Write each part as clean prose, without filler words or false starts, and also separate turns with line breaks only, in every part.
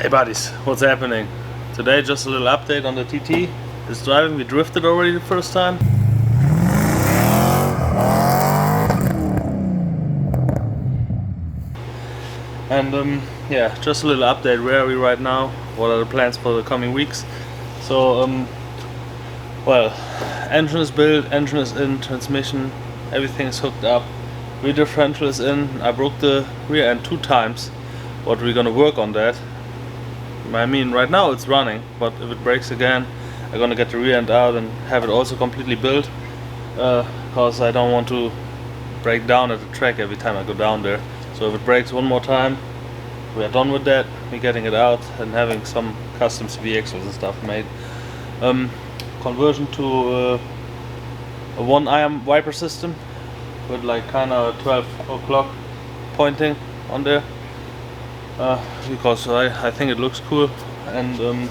Hey buddies, what's happening? Today just a little update on the TT. It's driving, we drifted already the first time. And yeah, just a little update, where are we right now? What are the plans for the coming weeks? So well, engine is built, engine is in, transmission, everything is hooked up. Rear differential is in, I broke the rear end 2 times. What we're gonna work on that. I mean, right now it's running, but if it breaks again, I'm gonna get the rear end out and have it also completely built, because I don't want to break down at the track every time I go down there. So if it breaks one more time, we are done with that. We're getting it out and having some custom CV axles and stuff made. Conversion to a 1-iron wiper system with like kinda 12 o'clock pointing on there. Because I think it looks cool, and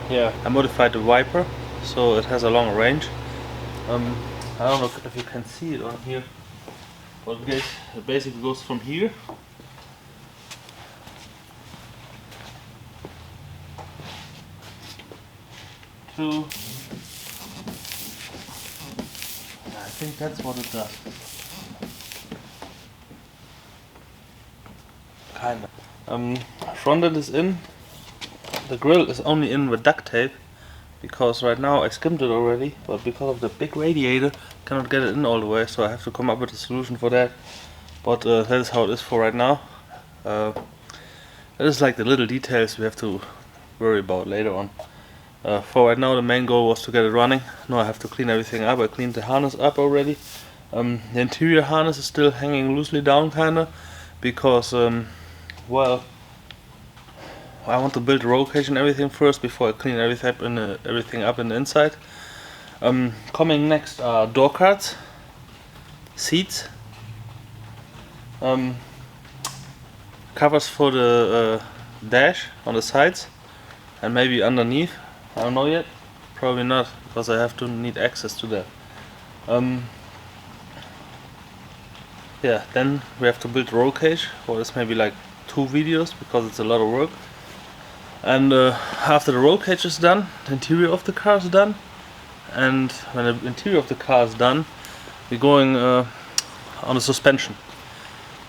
yeah, I modified the wiper so it has a longer range. I don't know if you can see it on here, but it basically goes from here to, I think that's what it does, kinda. Front end is in. The grill is only in with duct tape because right now I skimmed it already, but because of the big radiator I cannot get it in all the way, so I have to come up with a solution for that. But that is how it is for right now. That is like the little details we have to worry about later on. For right now the main goal was to get it running. Now I have to clean everything up. I cleaned the harness up already. The interior harness is still hanging loosely down kinda, because well, I want to build the roll cage and everything first before I clean everything up in the inside. Coming next are door cards, seats, covers for the dash on the sides, and maybe underneath. I don't know yet. Probably not, because I have to need access to that. Yeah, then we have to build the roll cage. Well, it's maybe like 2 videos because it's a lot of work. And after the roll cage is done, the interior of the car is done. And when the interior of the car is done, we're going on the suspension.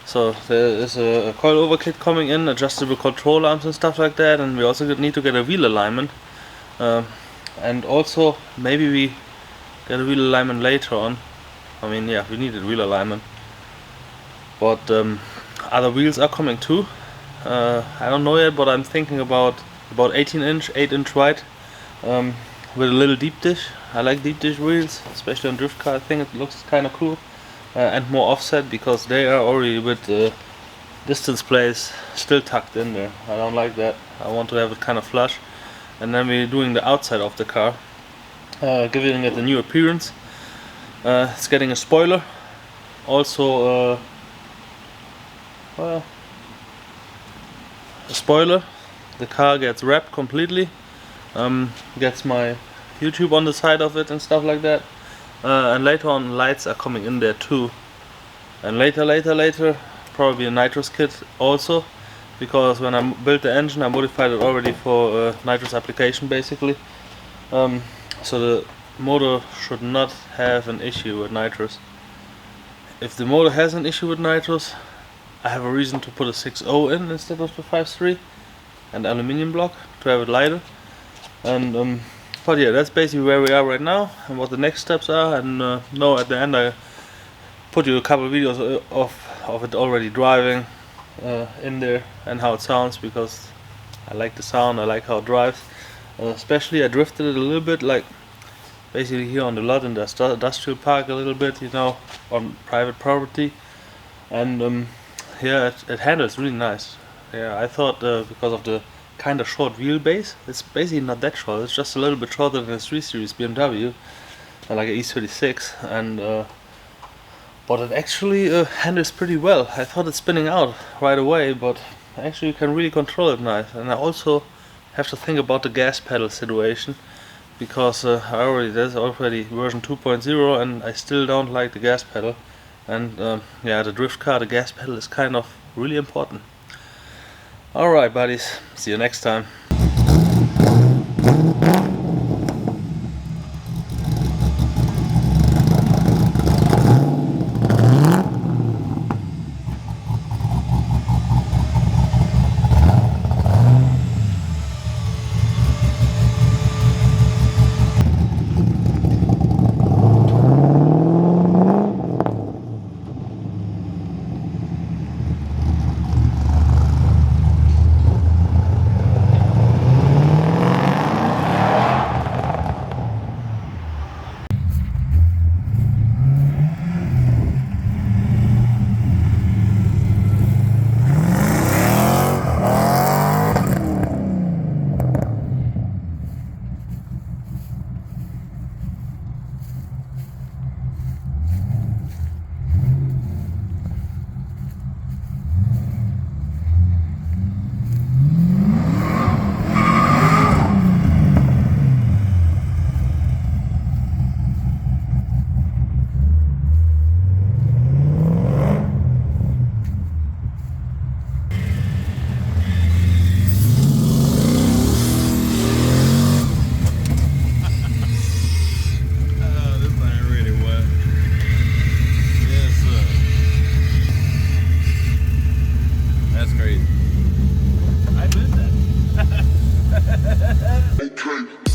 So there is a coilover kit coming in, adjustable control arms and stuff like that, and we also need to get a wheel alignment. And also maybe we get a wheel alignment later on. I mean, yeah, we needed wheel alignment. But other wheels are coming too. I don't know yet, but I'm thinking about 18-inch, 8-inch wide, with a little deep dish. I like deep dish wheels, especially on drift car. I think it looks kind of cool, and more offset because they are already with the distance plates still tucked in there. I don't like that. I want to have it kind of flush. And then we're doing the outside of the car, giving it a new appearance. It's getting a spoiler, also well, a spoiler. The car gets wrapped completely, gets my YouTube on the side of it and stuff like that, and later on lights are coming in there too, and later probably a nitrous kit also, because when I built the engine I modified it already for nitrous application basically, so the motor should not have an issue with nitrous. If the motor has an issue with nitrous, I have a reason to put a 6.0 in instead of the 5.3 and aluminium block to have it lighter. And but yeah, that's basically where we are right now and what the next steps are. And no, at the end I put you a couple of videos of it already driving in there and how it sounds, because I like the sound, I like how it drives. Especially I drifted it a little bit, like basically here on the lot in the industrial park a little bit, you know, on private property. And yeah, it handles really nice. Yeah, I thought because of the kind of short wheelbase, it's basically not that short, it's just a little bit shorter than a 3 Series BMW, like an E36, and but it actually handles pretty well. I thought it's spinning out right away, but actually you can really control it nice. And I also have to think about the gas pedal situation, because there's already version 2.0 and I still don't like the gas pedal. And yeah, the drift car, the gas pedal is kind of really important. Alright buddies, see you next time.
Okay.